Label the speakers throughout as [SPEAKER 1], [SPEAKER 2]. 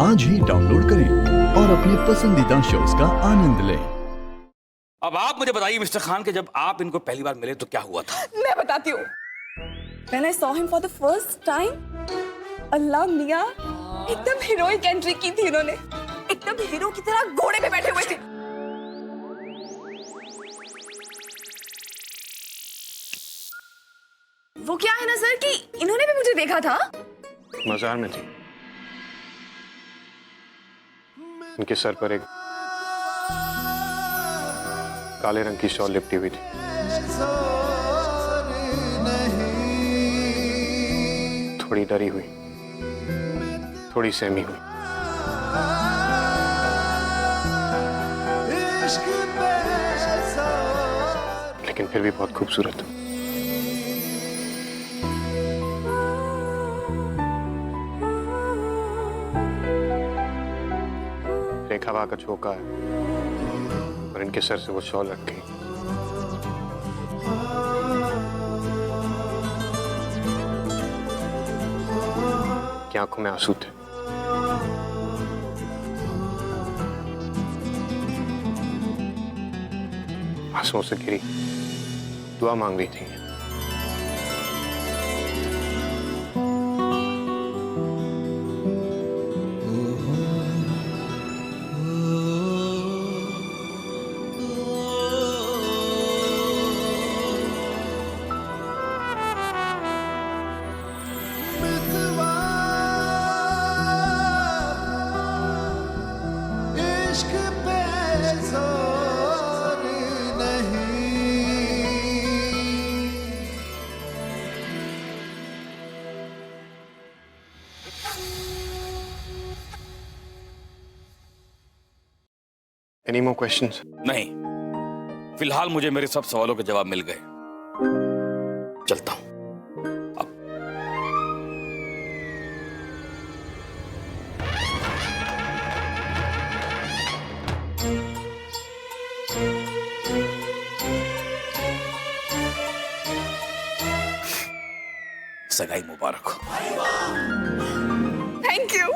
[SPEAKER 1] आज ही डाउनलोड करें और अपने पसंदीदा शोज का आनंद लें।
[SPEAKER 2] अब आप मुझे बताइए मिस्टर खान कि जब आप इनको पहली बार मिले तो क्या हुआ था?
[SPEAKER 3] मैं बताती हूँ। When I saw him for the first time, अल्लाह मियाँ, एकदम हीरोइक एंट्री की थी इन्होंने। एकदम हीरो की तरह घोड़े पे बैठे हुए थे। वो क्या है ना सर कि इन्होंने भी मुझे देखा था।
[SPEAKER 4] मजार में थी, इनके सर पर एक काले रंग की शॉल लिपटी हुई थी। थोड़ी डरी हुई, थोड़ी सहमी हुई, लेकिन फिर भी बहुत खूबसूरत। एक हवा का झोंका है और इनके सर से वो शॉल रख गई। की आंखों में आंसू थे। आंसुओं से गिरी दुआ मांग रही थी। Any more questions?
[SPEAKER 2] नहीं, फिलहाल मुझे मेरे सब सवालों के जवाब मिल गए। चलता हूं। सगाई मुबारक हो।
[SPEAKER 3] Thank you.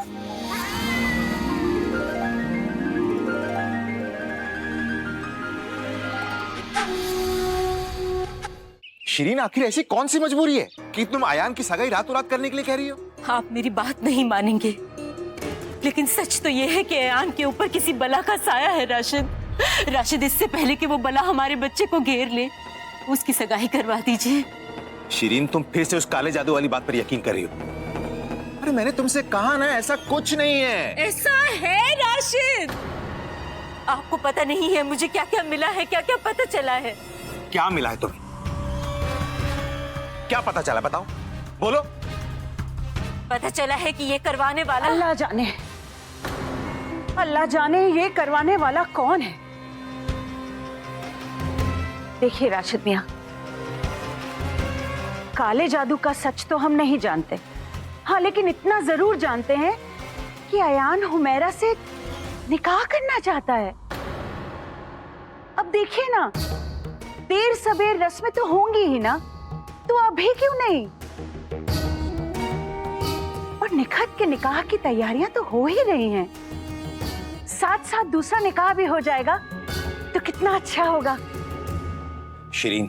[SPEAKER 5] शिरीन, आखिर ऐसी कौन सी मजबूरी है कि तुम आयान की सगाई रातों रात करने के लिए कह रही हो?
[SPEAKER 6] आप मेरी बात नहीं मानेंगे, लेकिन सच तो ये है कि आयान के ऊपर किसी बला का साया है राशिद। राशिद, इससे पहले कि वो बला हमारे बच्चे को घेर ले, उसकी सगाई करवा दीजिए।
[SPEAKER 5] शिरीन, तुम फिर से उस काले जादू वाली बात पर यकीन कर रही हो? अरे मैंने तुमसे कहा ना, ऐसा कुछ नहीं है।
[SPEAKER 6] ऐसा है राशिद। आपको पता नहीं है मुझे क्या क्या मिला है, क्या क्या पता चला है।
[SPEAKER 5] क्या मिला है तुम्हें? क्या पता चला, बताओ, बोलो।
[SPEAKER 6] पता चला है कि ये करवाने वाला
[SPEAKER 7] अल्लाह जाने ये करवाने वाला कौन है। देखिए राशिद मियां, काले जादू का सच तो हम नहीं जानते, हाँ, लेकिन इतना जरूर जानते हैं कि अयान हुमैरा से निकाह करना चाहता है। अब देखिए ना, देर सबेर रस्में तो होंगी ही ना, तो अभी क्यों नहीं? और निखत के निकाह की तैयारियां तो हो ही रही हैं, साथ साथ दूसरा निकाह भी हो जाएगा तो कितना अच्छा होगा।
[SPEAKER 5] शिरीन,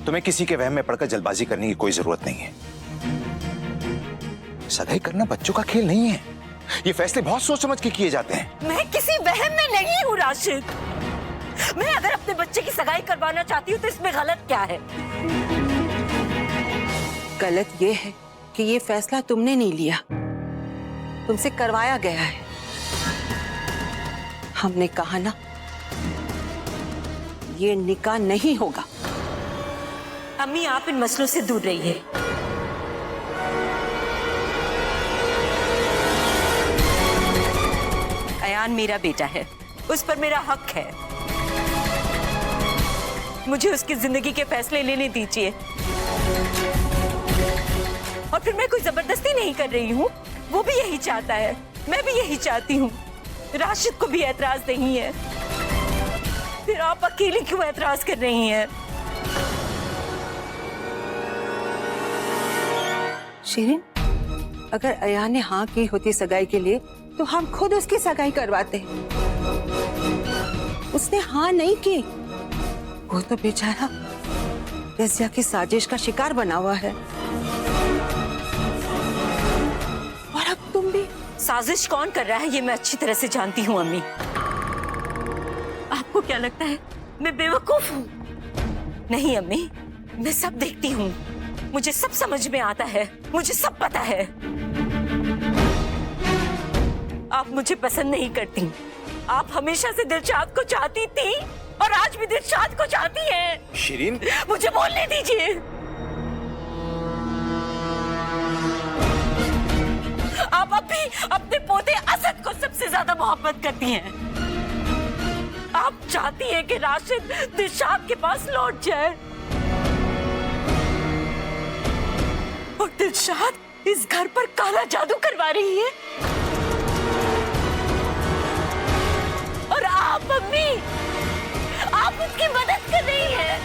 [SPEAKER 5] तुम्हें किसी के वहम में पड़कर जल्दबाजी करने की कोई जरूरत नहीं है। सगाई करना बच्चों का खेल नहीं है, ये फैसले बहुत सोच समझ के किए जाते हैं।
[SPEAKER 6] मैं किसी वहम में नहीं हूँ राशिद। मैं अगर अपने बच्चे की सगाई करवाना चाहती हूँ तो इसमें गलत क्या है?
[SPEAKER 8] गलत ये है कि ये फैसला तुमने नहीं लिया, तुमसे करवाया गया है। हमने कहा ना, ये निकाह नहीं होगा।
[SPEAKER 6] अम्मी, आप इन मसलों से दूर रहिए। अयान मेरा बेटा है, उस पर मेरा हक है। मुझे उसकी जिंदगी के फैसले लेने दीजिए। और फिर मैं कोई जबरदस्ती नहीं कर रही हूँ, वो भी यही चाहता है, मैं भी यही चाहती हूँ। राशिद को भी एतराज नहीं है, फिर आप अकेली क्यों एतराज कर रही हैं?
[SPEAKER 8] शिरीन, अगर अयान ने हाँ की होती सगाई के लिए तो हम खुद उसकी सगाई करवाते। उसने हाँ नहीं की। वो तो बेचारा रज़िया की साजिश का शिकार बना हुआ है। और अब तुम भी।
[SPEAKER 6] साजिश कौन कर रहा है ये मैं अच्छी तरह से जानती हूँ अम्मी। आपको क्या लगता है मैं बेवकूफ हूँ? नहीं अम्मी, मैं सब देखती हूँ, मुझे सब समझ में आता है, मुझे सब पता है। आप मुझे पसंद नहीं करती। आप हमेशा से दिलशाद को चाहती थी और आज भी दिलशाद को चाहती हैं।
[SPEAKER 5] शिरीन,
[SPEAKER 6] मुझे बोलने दीजिए। आप अब भी अपने पोते असद को सबसे ज्यादा मोहब्बत करती हैं। आप चाहती हैं कि राशिद दिलशाद के पास लौट जाए और दिलशाद इस घर पर काला जादू करवा रही है। और आप मम्मी, आप उसकी मदद कर रही हैं।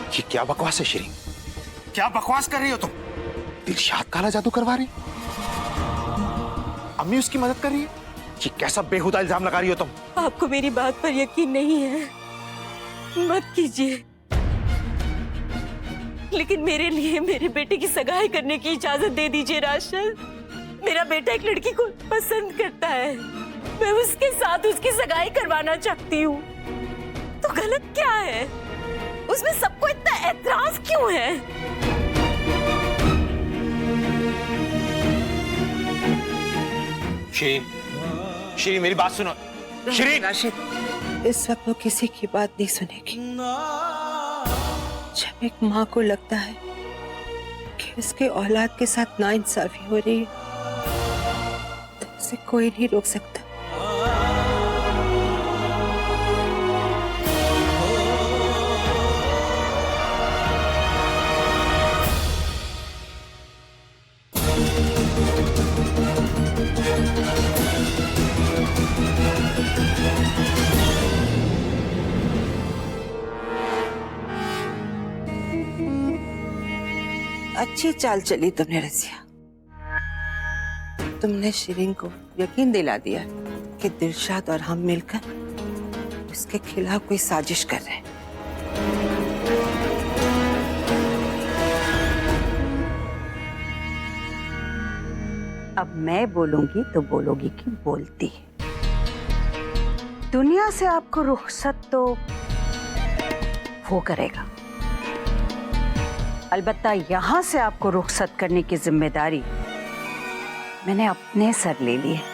[SPEAKER 5] ये क्या बकवास है शिरीन? क्या बकवास कर रही हो तुम? दिलशाद काला जादू करवा रही, अम्मी उसकी मदद कर रही है। ये कैसा बेहुदा इल्जाम लगा रही हो तुम?
[SPEAKER 6] आपको मेरी बात पर यकीन नहीं है, मत कीजिए। लेकिन मेरे लिए मेरे बेटे की सगाई करने की इजाजत दे दीजिए राशिद। मेरा बेटा एक लड़की को पसंद करता है, मैं उसके साथ उसकी सगाई करवाना चाहती हूँ। तो गलत क्या है? उसमें सबको इतना एतराज क्यों है?
[SPEAKER 5] शिरीन, शिरीन मेरी बात सुनो। शिरीन,
[SPEAKER 8] राशिद, इस वक्त वो किसी की बात नहीं सुनेगी। जब एक माँ को लगता है कि उसके औलाद के साथ नाइंसाफी हो रही है तो उसे कोई नहीं रोक सकता। अच्छी चाल चली तुमने रज़िया। तुमने शिरीन को यकीन दिला दिया कि दिलशाद और हम मिलकर उसके खिलाफ कोई साजिश कर रहे हैं।
[SPEAKER 7] अब मैं बोलूंगी तो बोलोगी कि बोलती है। दुनिया से आपको रुखसत तो वो करेगा, अलबत्ता यहां से आपको रुखसत करने की जिम्मेदारी मैंने अपने सर ले ली है।